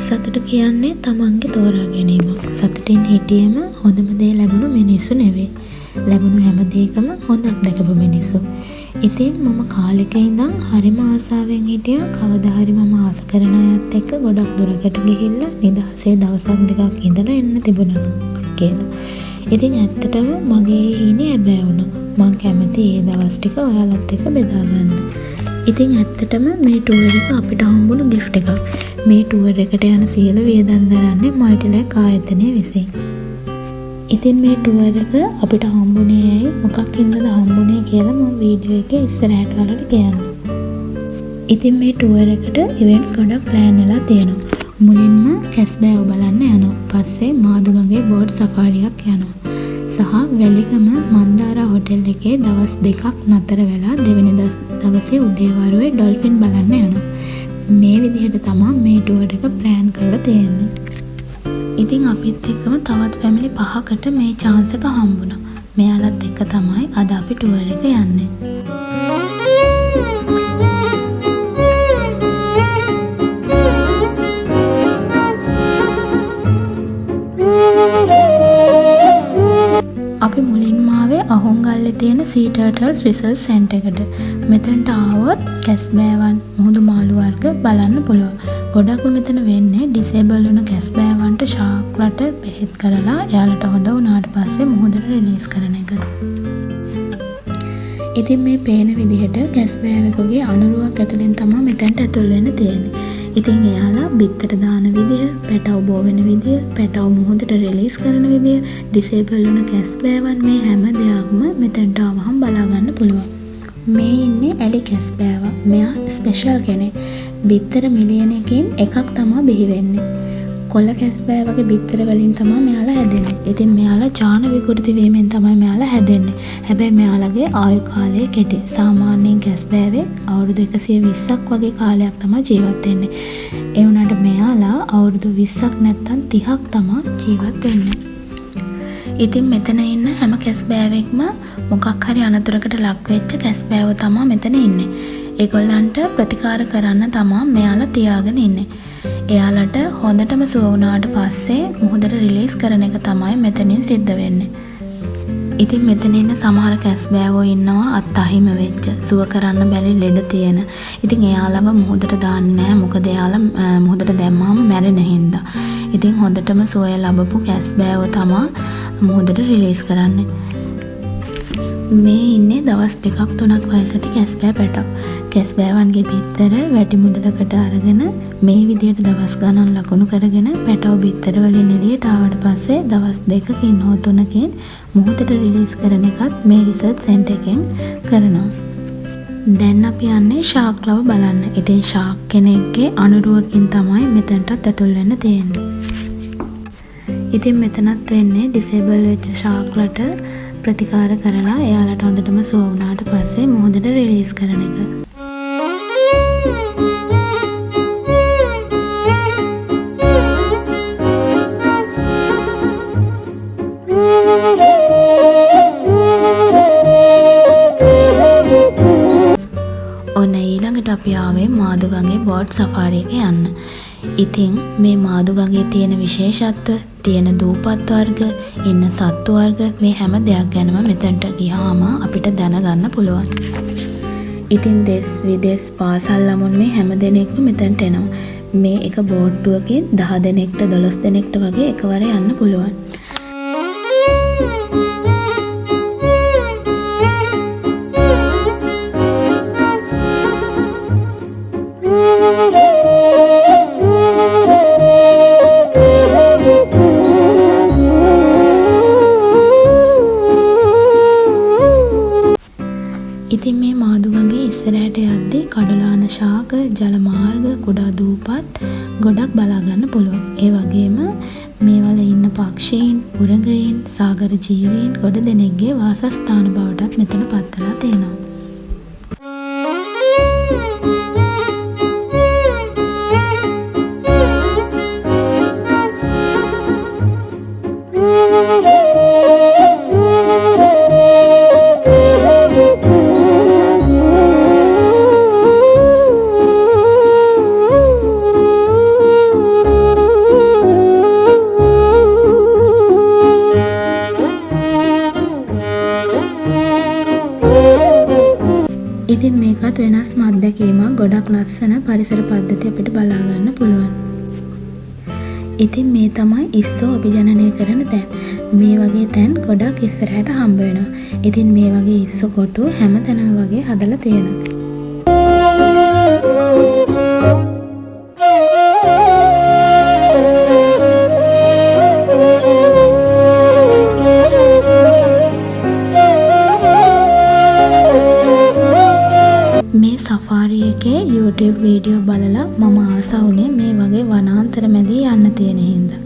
සතුට කියන්නේ තමන්ගේ තෝරා ගැනීමක්. සතුටින් හිටියම හොඳම දේ ලැබුණු මිනිස්සු නෙවෙයි. ලැබුණු හැම දෙයකම හොඳක් දැකපු මිනිස්සු. ඉතින් මම කාලෙක ඉඳන් හරිම ආසාවෙන් හිටියා කවදා හරි මම ආස කරන අයත් එක්ක ගොඩක් දුරකට ගිහිල්ලා නිදහසේ දවසක් දෙකක් ඉඳලා එන්න තිබුණා කියලා. ඉතින් ඇත්තටම මගේ හීනේ හැබෑ වුණා. මං කැමති ඒ දවස් ටික ඔයාලත් එක්ක බෙදා ගන්න. ඉතින් ඇත්තටම මේ ටුවර් එක අපිට හම්බුණු gift එකක්. මේ ටුවර් එකට යන සියලු වියදම් දරන්නේ මල්ටිලැක් ආයතනය විසින්. ඉතින් මේ ටුවර් එක අපිට හම්බුනේ ඇයි මොකක් හින්දාද හම්බුනේ කියලා මම වීඩියෝ එකේ ඉස්සරහට වලට කියන්නම්. ඉතින් මේ ටුවර් එකට ඉවෙන්ට්ස් ගොඩක් ප්ලෑන් වෙලා තියෙනවා. මුලින්ම කැස්බෑව බලන්න යනවා. පස්සේ මාදුගඟේ බෝට් සෆාරියක් යනවා. සහ වැලිගම මන්දාරා හොටෙල් එකේ දවස් දෙකක් නතර වෙලා දෙවෙනි දවසේ උදේවරුේ ඩොල්ෆින් බලන්න යනවා. මේ විදිහට තමයි මේ ටුවර් එක ප්ලෑන් කරලා තියෙන්නේ. ඉතින් අපිත් එක්කම තවත් ෆැමිලි 5කට මේ chance එක හම්බුණා. මෙයාලත් එක්ක තමයි අද අපි ටුවර් එක යන්නේ. අපි මුලින්ම ආවේ අහුන්ගල්ලේ තියෙන සී ටර්ටල්ස් රිසර්ච් සෙන්ටර් එකට. මෙතනට ආවොත් කැස්බෑවන්, මුහුදු මාළු වර්ග බලන්න පුළුවන්. ගොඩක්ම මෙතන වෙන්නේ ඩිසේබල් වුණ කැස්බෑවන්ට ෂාක්ලට බෙහෙත් කරලා එයාලට හොඳ වුණාට පස්සේ මුහුදට රිලීස් කරන එක. ඉතින් මේ පේන විදිහට කැස්බෑවෙකුගේ අනුරුවක් ඇතුලෙන් තමයි මෙතනට ඇතුල් වෙන්න තියෙන්නේ. ඉතින් එයාලා බිත්තර දාන විදිය, පැටව බෝ වෙන විදිය, පැටව මුහුදට රිලීස් කරන විදිය, ඩිසේබල් වුණ කැස්බෑවන් මේ හැම දෙයක්ම මෙතනට ආවහම බලා ගන්න පුළුවන්. මේ ඉන්නේ ඇලි කැස්බෑවා. මෙයා ස්පෙෂල් කෙනෙක්. බිත්තර මිලියන එකකින් එකක් තමයි බිහි වෙන්නේ. කොළ කැස්බෑවගේ බිත්තර වලින් තමයි මෙයාලා හැදෙන්නේ. ඉතින් මෙයාලා ජාන විකෘති වීමෙන් තමයි මෙයාලා හැදෙන්නේ. හැබැයි මෙයාලගේ ආයු කාලය කෙටි. සාමාන්‍යයෙන් කැස්බෑවේ අවුරුදු 120ක් වගේ කාලයක් තමයි ජීවත් වෙන්නේ. ඒ වුණාට මෙයාලා අවුරුදු 20ක් නැත්තම් 30ක් තමයි ජීවත් වෙන්නේ. ඉතින් මෙතන ඉන්න හැම කැස්බෑවෙක්ම මොකක් හරි අනතුරකට ලක් වෙච්ච කැස්බෑවෝ තමයි මෙතන ඉන්නේ. ඒගොල්ලන්ට ප්‍රතිකාර කරන්න තමයි මෙයාලා තියාගෙන ඉන්නේ. එයාලට හොඳටම සුව වුණාට පස්සේ මුහුදට රිලීස් කරන එක තමයි මෙතනින් සිද්ධ වෙන්නේ. ඉතින් මෙතන ඉන්න සමහර කැස්බෑවෝ ඉන්නවා අත් අහිම වෙච්ච, සුව කරන්න බැරි ලෙඩ තියෙන. ඉතින් එයාලව මුහුදට දාන්නේ නැහැ. මොකද එයාලා මුහුදට දැම්මම මැරෙන හින්දා. ඉතින් හොඳටම සුවය ලැබපු කැස්බෑවෝ තමයි මුහුදට රිලීස් කරන්නේ. මේ ඉන්නේ දවස් 2-3ක් වයස ඇති කැස්බෑ පැටව. කැස්බෑවන්ගේ බිත්තර වැටි මුදලකට අරගෙන මේ විදිහට දවස් ගණන් ලකුණු කරගෙන පැටව බිත්තර වලින් එළියට ආවට පස්සේ දවස් 2කින් හෝ 3කින් මුහුදට රිලීස් කරන එකත් මේ රිසර්ච් සෙන්ටර් එකෙන් කරනවා. දැන් අපි යන්නේ ෂාක් ලව බලන්න. ඉතින් ෂාක් කෙනෙක්ගේ අනුරුවකින් තමයි මෙතනටත් ඇතුල් වෙන්න තියෙන්නේ. ඉතින් මෙතනත් වෙන්නේ ඩිසේබල් වෙච්ච ෂාක්ලට ප්‍රතිකාර කරලා එයාලට හොඳටම සුව වුණාට පස්සේ මුහුදට රිලීස් කරන එක. ඔන්න ඊළඟට අපි ආවේ මාදුගඟේ බෝට් සෆාරි එක යන්න. ඉතින් මේ මාදුගඟේ තියෙන විශේෂත්ව, තියෙන දූපත් වර්ග, ඉන්න සත්තු වර්ග මේ හැම දෙයක් ගැනම මෙතනට ගියාම අපිට දැනගන්න පුළුවන්. ඉතින් දෙස් විදෙස් පාසල් ළමුන් මේ හැම දෙනෙක්ම මෙතනට එනවා. මේ එක බෝට්ටුවකින් 10 දෙනෙක්ට 12 දෙනෙක්ට වගේ එකවර යන්න පුළුවන්. ඉතින් මේ මාදුගඟේ ඉස්සරහට යද්දී කඩලාන ශාක, ජල මාර්ග, කුඩා දූපත් ගොඩක් බලා ගන්න පුළුවන්. ඒ වගේම මේවල ඉන්න පක්ෂීන්, උරගයින්, සාගර ජීවීන් ගොඩ දෙනෙක්ගේ වාසස්ථාන බවටත් මෙතන පත්වලා තියෙනවා. පරිසර පද්ධති අපිට බලා ගන්න පුළුවන්. ඉතින් මේ තමයි ඉස්සෝ අභිජනනය කරන තැන්. මේ වගේ තැන් ගොඩක් ඉස්සරහට හම්බ වෙනවා. ඉතින් මේ වගේ ඉස්සෝ කොටු හැම තැනම වගේ හදලා තියෙනවා. මේ සෆාරි එකේ YouTube වීඩියෝ බලලා මම ආස වුණේ මේ වගේ වනාන්තර මැදේ යන්න තියෙන හින්දා.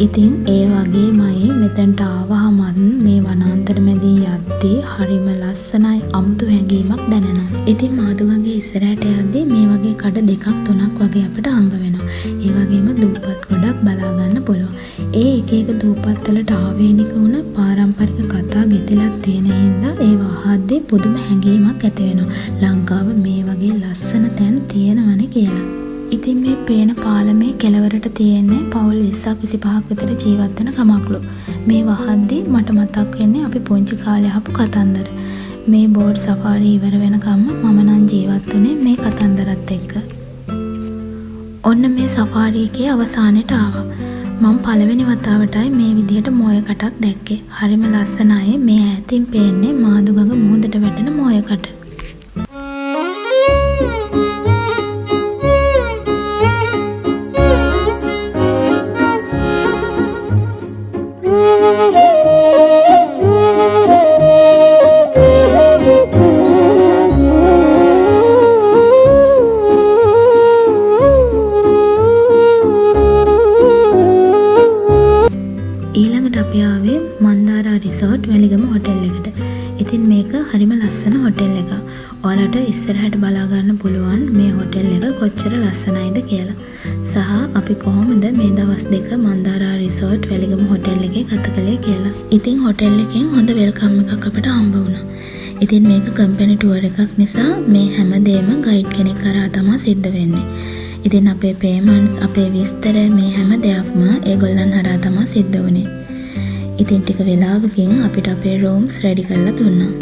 ඉතින් ඒ වගේමයි මෙතනට ආවහමත් මේ වනාන්තර මැදේ යද්දී හරිම ලස්සනයි, අමුතු හැඟීමක් දැනෙනවා. ඉතින් මාදුගගේ ඉස්සරහට යද්දී මේ වගේ කඩ දෙකක් තුනක් වගේ අපිට හම්බ වෙනවා. ඒ වගේම දූපත් ගොඩක් බලා ගන්න පුළුවන්. ඒ එක එක දූපත් වලට ආවේනික වුණ පාරම්පරික කතා ගෙතිලා තියෙන හින්දා ඒ වහද්දී පුදුම හැඟීමක් ඇති වෙනවා. ලංකාව මේ වගේ ලස්සන තැන් තියෙනවනේ කියලා. ඉතින් මේ පේන පාලමේ කෙළවරට තියෙන්නේ පවුල් 20ක් 25ක් විතර ජීවත් වෙන කමක්ලු. මේ වහද්දී මට මතක් වෙන්නේ අපි පුංචි කාලේ අහපු කතන්දර. මේ බෝට් සෆාරි ඉවර වෙනකම්ම මම නම් ජීවත් වුණේ මේ කතන්දරත් එක්ක. ඔන්න මේ සෆාරි එකේ අවසානයට ආවා. මම පළවෙනි වතාවටයි මේ විදියට මොයකටක් දැක්කේ. හරිම ලස්සනයි. මේ ඈතින් පේන්නේ මාදුගඟ මුහුදට වැටෙන මොයකට. ඊළඟට අපි ආවේ මන්දාරා රිසෝට් වැලිගම හොටෙල් එකට. ඉතින් මේක හරිම ලස්සන හොටෙල් එකක්. ඔයාලට ඉස්සරහට බලා ගන්න පුළුවන් මේ හොටෙල් එක කොච්චර ලස්සනයිද කියලා. සහ අපි කොහොමද මේ දවස් දෙක මන්දාරා රිසෝට් වැලිගම හොටෙල් එකේ ගත කළේ කියලා. ඉතින් හොටෙල් එකෙන් හොඳ වෙල්කම් එකක් අපිට හම්බ වුණා. ඉතින් මේක කම්පැනි ටුවර් එකක් නිසා මේ හැමදේම ගයිඩ් කෙනෙක් කරා තමයි සිද්ධ වෙන්නේ. ඉතින් අපේ පේමන්ට්ස්, අපේ විස්තර, මේ හැම දෙයක්ම ඒගොල්ලන් හරහා තමයි සිද්ධ වුණේ. ඉතින් ටික වෙලාවකින් අපිට අපේ රූම්ස් රෙඩි කරලා දුන්නා.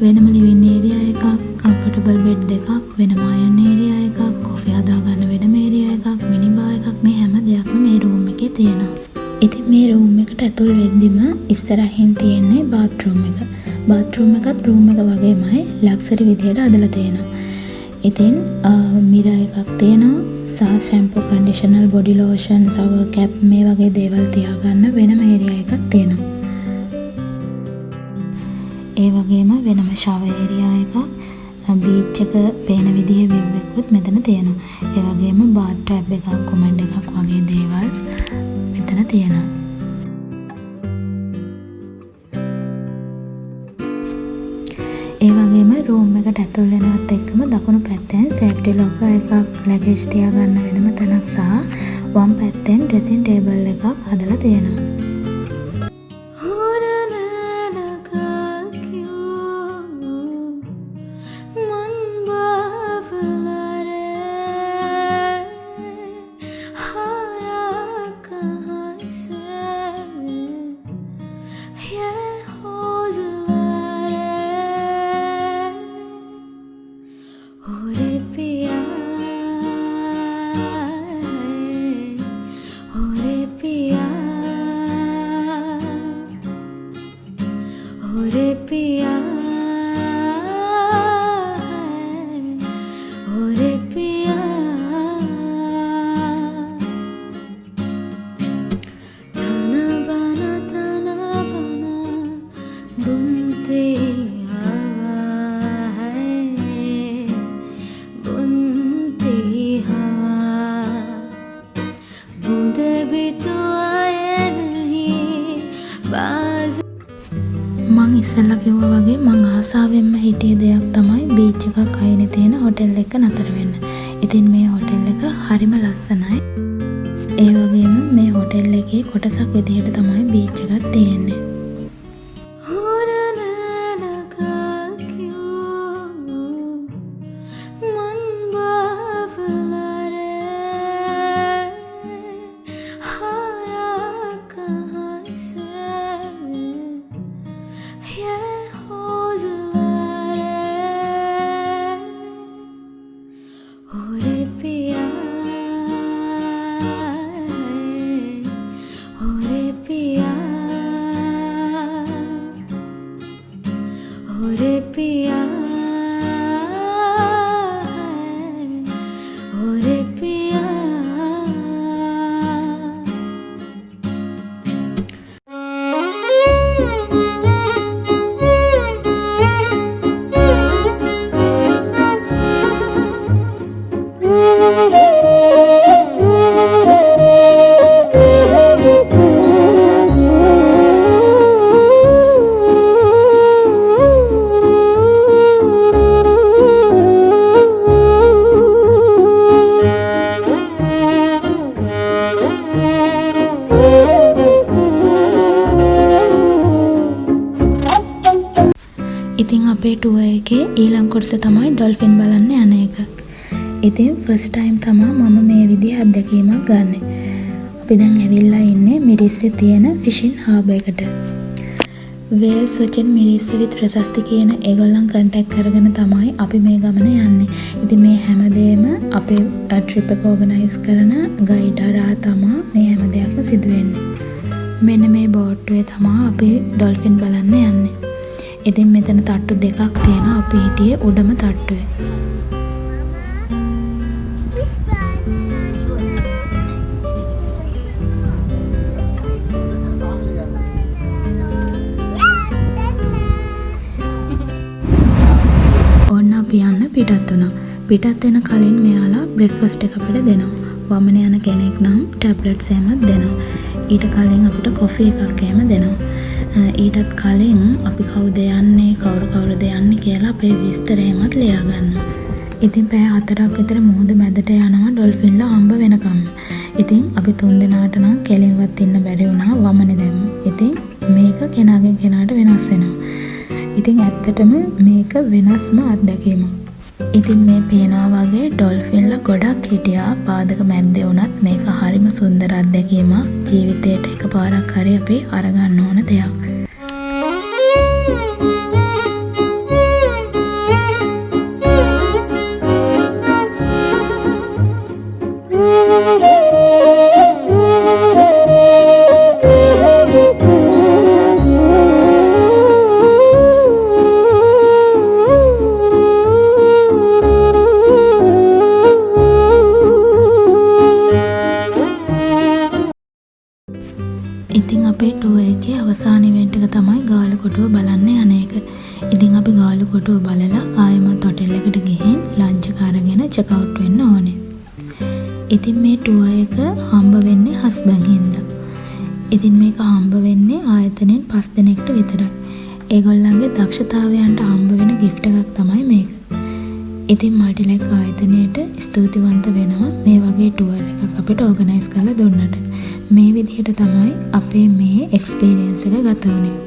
වෙනම ලිවින් ඒරියා එකක්, කම්ෆර්ටබල් බෙඩ් දෙකක්, වෙනම අයන් ඒරියා එකක්, කොෆි හදාගන්න වෙනම ඒරියා එකක්, මිනි බාර් එකක්, මේ හැම දෙයක්ම මේ රූම් එකේ තියෙනවා. ඉතින් මේ රූම් එකට ඇතුල් වෙද්දිම ඉස්සරහින් තියෙන්නේ බාත්රූම් එක. බාත්රූම් එකත් රූම් එක වගේමයි ලක්සරි විදියට හදලා තියෙනවා. ඉතින් මිරර් එකක් තියෙනවා, සහ shampoo, conditioner, body lotion, sour cap, මේ වගේ දේවල් තියාගන්න වෙනම ඒරියා එකක් තියෙනවා. ඒ වගේම වෙනම ෂවර් ඒරියා එකක්, බීච් එක පේන විදිහේ විව් එකකුත් මෙතන තියෙනවා. ඒ වගේම බාත් ටැබ් එකක්, කොමඩ් එකක් වගේ දේවල් මෙතන තියෙනවා. ඒ වගේම රූම් එකට ඇතුල් වෙනවත් එක්කම දකුණු පැත්තෙන් සේෆ්ටි ලොකර් එකක්, ලගේජ් තියාගන්න වෙනම තැනක් සහ වම් පැත්තෙන් ඩ්‍රෙසින් ටේබල් එකක් හදලා තියෙනවා. මං ඉස්සෙල්ලා කිව්වා වගේ මං ආසාවෙන්ම හිටිය දෙයක් තමයි බීච් එකක් අයිනේ තියෙන හොටෙල් එක නතර වෙන්න. ඉතින් මේ හොටෙල් එක හරිම ලස්සනයි. ඒ වගේම මේ හොටෙල් එකේ කොටසක් විදිහට තමයි බීච් එකක් තියෙන්නේ. ඉතින් අපේ ටුවර් එකේ ඊළඟ කොටස තමයි ඩොල්ෆින් බලන්න යන එක. ඉතින් ෆස්ට් ටයිම් තමයි මම මේ විදිහේ අත්දැකීමක් ගන්නෙ. අපි දැන් ඇවිල්ලා ඉන්නේ මිරිස්සේ තියෙන ෆිෂින් හාබර් එකට. වේල්ස් වචෙන් මිරිස්සේ විත් ප්‍රශස්ති කියන ඒගොල්ලන් කන්ටැක්ට් කරගෙන තමයි අපි මේ ගමන යන්නේ. ඉතින් මේ හැමදේම අපේ ට්‍රිප් එක ඕගනයිස් කරන ගයිඩ් හරහා තමයි මේ හැම දෙයක්ම සිදු වෙන්නේ. මෙන්න මේ බෝට්ටුවේ තමයි අපි ඩොල්ෆින් බලන්න යන්නේ. ඉතින් මෙතන තට්ටු දෙකක් තියෙනවා. අපි හිටියේ උඩම තට්ටුවේ. ඔන්න අපි යන්න පිටත් වුණා. පිටත් වෙන කලින් මෙයාලා බ්‍රෙක්ෆාස්ට් එක අපිට දෙනවා. වමන යන කෙනෙක් නම් ටැබ්ලට්ස් එහෙමත් දෙනවා. ඊට කලින් අපිට කොෆි එකක් එහෙම දෙනවා. ඊටත් කලින් අපි කවුද යන්නේ කවුරුද යන්නේ කියලා අපේ විස්තර එහෙමත් ලියා ගන්නවා. ඉතින් පැය 4ක් විතර මුහුද මැදට යනවා ඩොල්ෆින්ලා හම්බ වෙනකම්. ඉතින් අපි 3 දෙනාට නම් කෙලින්වත් ඉන්න බැරි වුණා වමනේ දැම්ම. ඉතින් මේක කෙනාගෙන් කෙනාට වෙනස් වෙනවා. ඉතින් ඇත්තටම මේක වෙනස්ම අත්දැකීමක්. ඉතින් මේ පේනවා වගේ ඩොල්ෆින්ලා ගොඩක් හිටියා. පාදක මැද්දේ වුණත් මේක හරිම සුන්දර අත්දැකීමක්. ජීවිතේට එකපාරක් හරි අපි අරගන්න ඕන දෙයක්. ඉතින් අපේ ටුවර් එකේ අවසාන ඉවෙන්ට් එක තමයි ගාලු කොටුව බලන්න යන එක. ඉතින් අපි ගාලු කොටුව බලලා ආයෙමත් හොටෙල් එකට ගිහින් ලන්ච් එක අරගෙන චෙක් අවුට් වෙන්න ඕනේ. ඉතින් මේ ටුවර් එක හම්බ වෙන්නේ හස්බන්ඩ් හින්දා. ඉතින් මේක හම්බ වෙන්නේ ආයතනෙන් 5 දෙනෙක්ට විතරයි. ඒගොල්ලන්ගේ දක්ෂතාවයන්ට හම්බ වෙන ගිෆ්ට් එකක් තමයි මේක. ඉතින් මල්ටිලෙක් ආයතනයට ස්තුතිවන්ත වෙනවා මේ වගේ ටුවර් එකක් අපිට ඕගනයිස් කරලා දුන්නට. මේ විදිහට තමයි අපේ මේ එක්ස්පීරියන්ස් එක ගත වුනේ.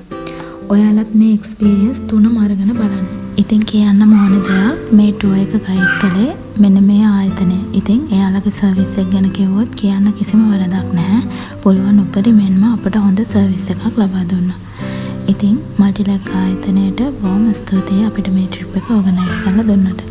ඔයාලත් මේ එක්ස්පීරියන්ස් තුනම අරගෙන බලන්න. ඉතින් කියන්න ඕන දෙයක් මේ ටුවර් එක ගයිඩ් කළේ මෙන්න මේ ආයතනය. ඉතින් එයාලගේ සර්විස් එක ගැන කිව්වොත් කියන්න කිසිම වරදක් නැහැ. පුළුවන් උපරිමයෙන්ම අපට හොඳ සර්විස් එකක් ලබා දුන්නා. ඉතින් මල්ටිලෙක් ආයතනයට බොහොම ස්තුතියි අපිට මේ ට්‍රිප් එක ඕගනයිස් කරලා දුන්නට.